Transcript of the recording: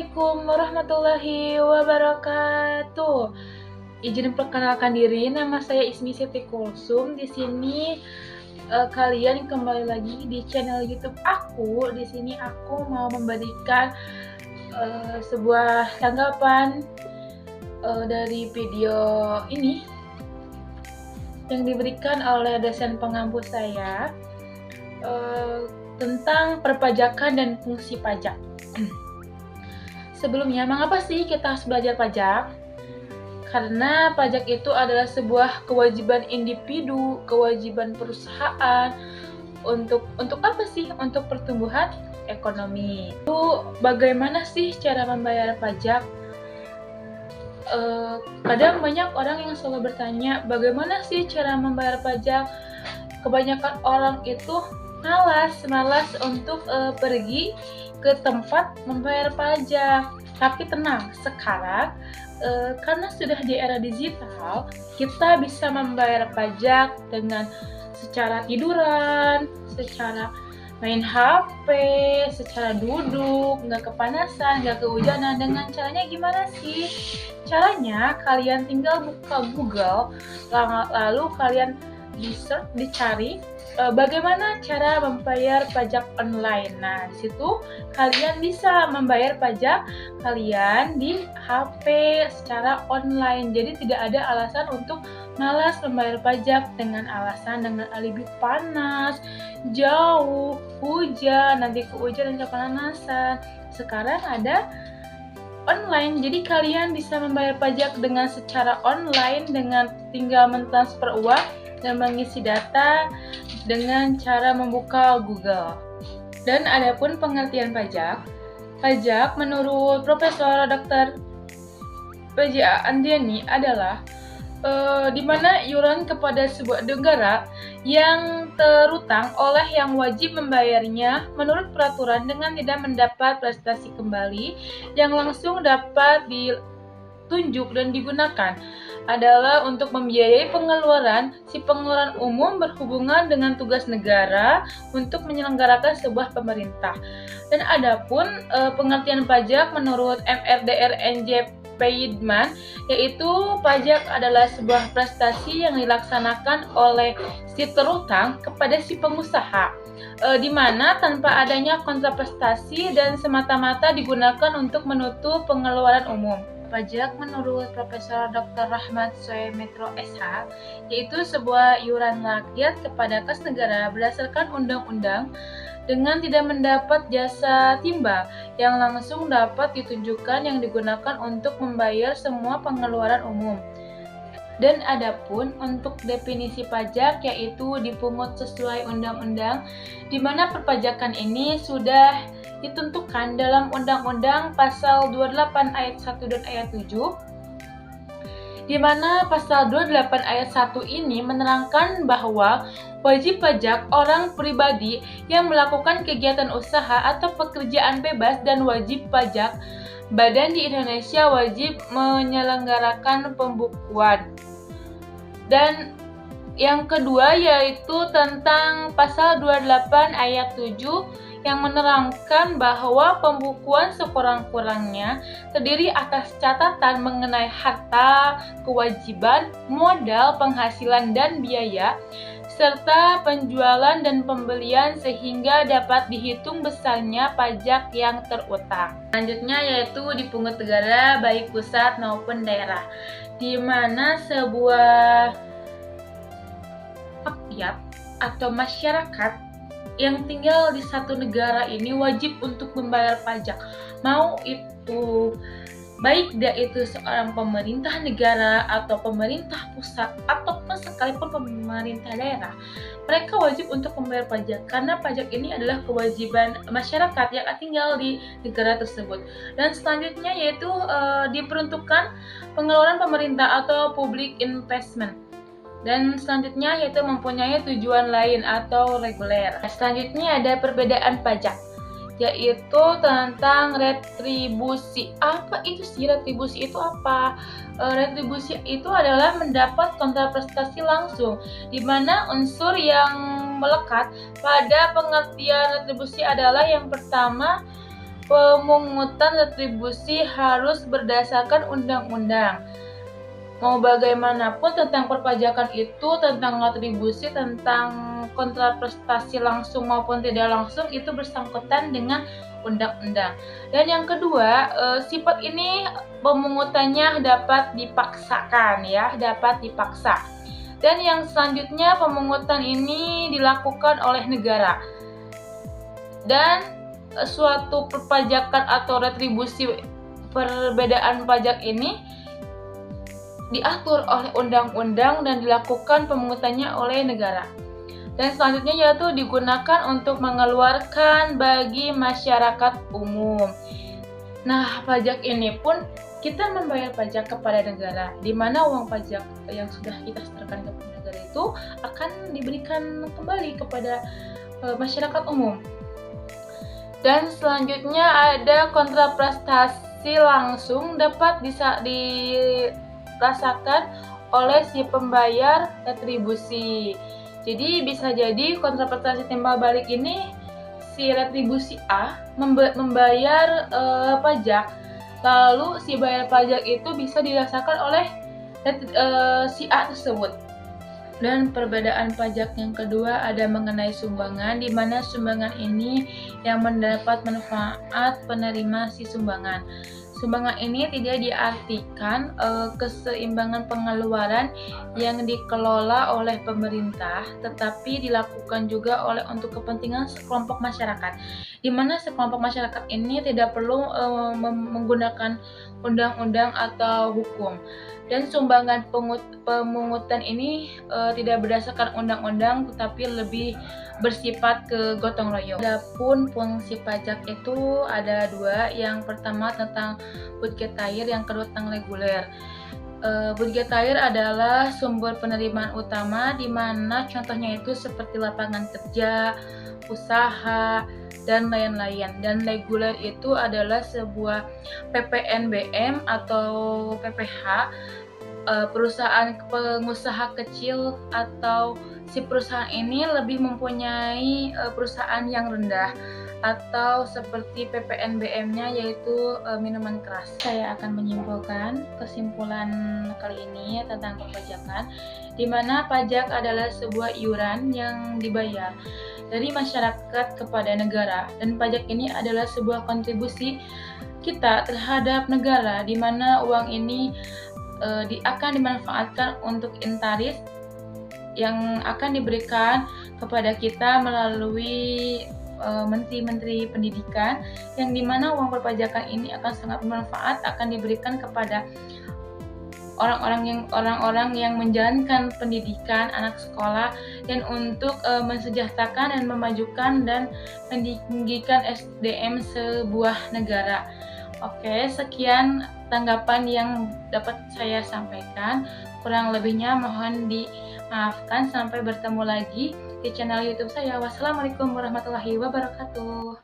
Assalamualaikum warahmatullahi wabarakatuh. Izin perkenalkan diri, nama saya Ismi Siti Kulsum. Di sini kalian kembali lagi di channel YouTube aku. Di sini aku mau memberikan sebuah tanggapan dari video ini yang diberikan oleh dosen pengampu saya tentang perpajakan dan fungsi pajak. Sebelumnya, mengapa sih kita harus belajar pajak? Karena pajak itu adalah sebuah kewajiban individu, kewajiban perusahaan untuk apa sih? Untuk pertumbuhan ekonomi. Itu bagaimana sih cara membayar pajak? Kadang banyak orang yang selalu bertanya, bagaimana sih cara membayar pajak? Kebanyakan orang itu malas untuk pergi ke tempat membayar pajak. Tapi tenang, sekarang karena sudah di era digital, kita bisa membayar pajak dengan secara tiduran, secara main HP, secara duduk, nggak kepanasan, nggak kehujanan. Dengan caranya gimana sih? Caranya kalian tinggal buka Google, lalu kalian dicari bagaimana cara membayar pajak online. Nah, di situ kalian bisa membayar pajak kalian di HP secara online. Jadi tidak ada alasan untuk malas membayar pajak dengan alibi panas, jauh, hujan, nanti kehujanan dan kepanasan. Sekarang ada online, jadi kalian bisa membayar pajak dengan secara online dengan tinggal mentransfer uang dan mengisi data dengan cara membuka Google. Dan adapun pengertian pajak menurut Profesor Dr. PJ Andiani adalah di mana iuran kepada sebuah negara yang terutang oleh yang wajib membayarnya menurut peraturan dengan tidak mendapat prestasi kembali yang langsung dapat ditunjuk dan digunakan adalah untuk membiayai pengeluaran umum berhubungan dengan tugas negara untuk menyelenggarakan sebuah pemerintah. Dan adapun pengertian pajak menurut MRDR NJ Peidman, yaitu pajak adalah sebuah prestasi yang dilaksanakan oleh si terutang kepada si pengusaha, di mana tanpa adanya kontraprestasi dan semata-mata digunakan untuk menutup pengeluaran umum. Pajak menurut Profesor Dr. Rahmat Soemetro SH, yaitu sebuah iuran rakyat kepada kas negara berdasarkan undang-undang dengan tidak mendapat jasa timbal yang langsung dapat ditunjukkan yang digunakan untuk membayar semua pengeluaran umum. Dan adapun untuk definisi pajak yaitu dipungut sesuai undang-undang, di mana perpajakan ini sudah ditentukan dalam Undang-Undang Pasal 28 Ayat 1 dan Ayat 7, di mana Pasal 28 Ayat 1 ini menerangkan bahwa wajib pajak orang pribadi yang melakukan kegiatan usaha atau pekerjaan bebas dan wajib pajak badan di Indonesia wajib menyelenggarakan pembukuan. Dan yang kedua yaitu tentang Pasal 28 Ayat 7 yang menerangkan bahwa pembukuan sekurang-kurangnya terdiri atas catatan mengenai harta, kewajiban, modal, penghasilan, dan biaya, serta penjualan dan pembelian sehingga dapat dihitung besarnya pajak yang terutang. Selanjutnya yaitu dipungut negara baik pusat maupun daerah, di mana sebuah rakyat atau masyarakat yang tinggal di satu negara ini wajib untuk membayar pajak. Mau itu baik dia itu seorang pemerintah negara atau pemerintah pusat ataupun sekalipun pemerintah daerah, mereka wajib untuk membayar pajak karena pajak ini adalah kewajiban masyarakat yang tinggal di negara tersebut. Dan selanjutnya yaitu diperuntukkan pengeluaran pemerintah atau public investment. Dan selanjutnya yaitu mempunyai tujuan lain atau reguler. Selanjutnya ada perbedaan pajak, yaitu tentang retribusi. Apa itu sih retribusi itu apa? Retribusi itu adalah mendapat kontraprestasi langsung, di mana unsur yang melekat pada pengertian retribusi adalah yang pertama pemungutan retribusi harus berdasarkan undang-undang. Mau bagaimanapun tentang perpajakan itu, tentang retribusi, tentang kontraprestasi langsung maupun tidak langsung itu bersangkutan dengan undang-undang. Dan yang kedua, sifat ini pemungutannya dapat dipaksakan ya, dapat dipaksa. Dan yang selanjutnya pemungutan ini dilakukan oleh negara. Dan suatu perpajakan atau retribusi perbedaan pajak ini diatur oleh undang-undang dan dilakukan pemungutannya oleh negara. Dan selanjutnya yaitu digunakan untuk mengeluarkan bagi masyarakat umum. Nah, pajak ini pun kita membayar pajak kepada negara, di mana uang pajak yang sudah kita setorkan kepada negara itu akan diberikan kembali kepada masyarakat umum. Dan selanjutnya ada kontraprestasi langsung dapat dirasakan oleh si pembayar retribusi. Jadi bisa jadi kontraprestasi timbal balik ini si retribusi A membayar pajak, lalu si bayar pajak itu bisa dirasakan oleh si A tersebut. Dan perbedaan pajak yang kedua ada mengenai sumbangan, di mana sumbangan ini yang mendapat manfaat penerima si sumbangan. Sumbangan ini tidak diartikan keseimbangan pengeluaran yang dikelola oleh pemerintah, tetapi dilakukan juga untuk kepentingan sekelompok masyarakat, di mana sekelompok masyarakat ini tidak perlu menggunakan undang-undang atau hukum. Dan sumbangan pemungutan ini tidak berdasarkan undang-undang, tetapi lebih bersifat ke gotong royong. Adapun fungsi pajak itu ada dua. Yang pertama tentang budgetair, yang kedua tentang reguler. Budgetair adalah sumber penerimaan utama, di mana contohnya itu seperti lapangan kerja, usaha, dan lain-lain. Dan reguler itu adalah sebuah PPNBM atau PPH, perusahaan pengusaha kecil, atau si perusahaan ini lebih mempunyai perusahaan yang rendah, atau seperti PPNBM-nya yaitu minuman keras. Saya akan menyimpulkan kesimpulan kali ini tentang perpajakan, di mana pajak adalah sebuah iuran yang dibayar dari masyarakat kepada negara, dan pajak ini adalah sebuah kontribusi kita terhadap negara, di mana uang ini akan dimanfaatkan untuk intaris yang akan diberikan kepada kita melalui menteri-menteri pendidikan, yang dimana uang perpajakan ini akan sangat bermanfaat, akan diberikan kepada orang-orang yang menjalankan pendidikan anak sekolah, dan untuk mensejahterakan dan memajukan dan meninggikan SDM sebuah negara. Oke, sekian tanggapan yang dapat saya sampaikan. Kurang lebihnya mohon dimaafkan. Sampai bertemu lagi di channel YouTube saya. Wassalamualaikum warahmatullahi wabarakatuh.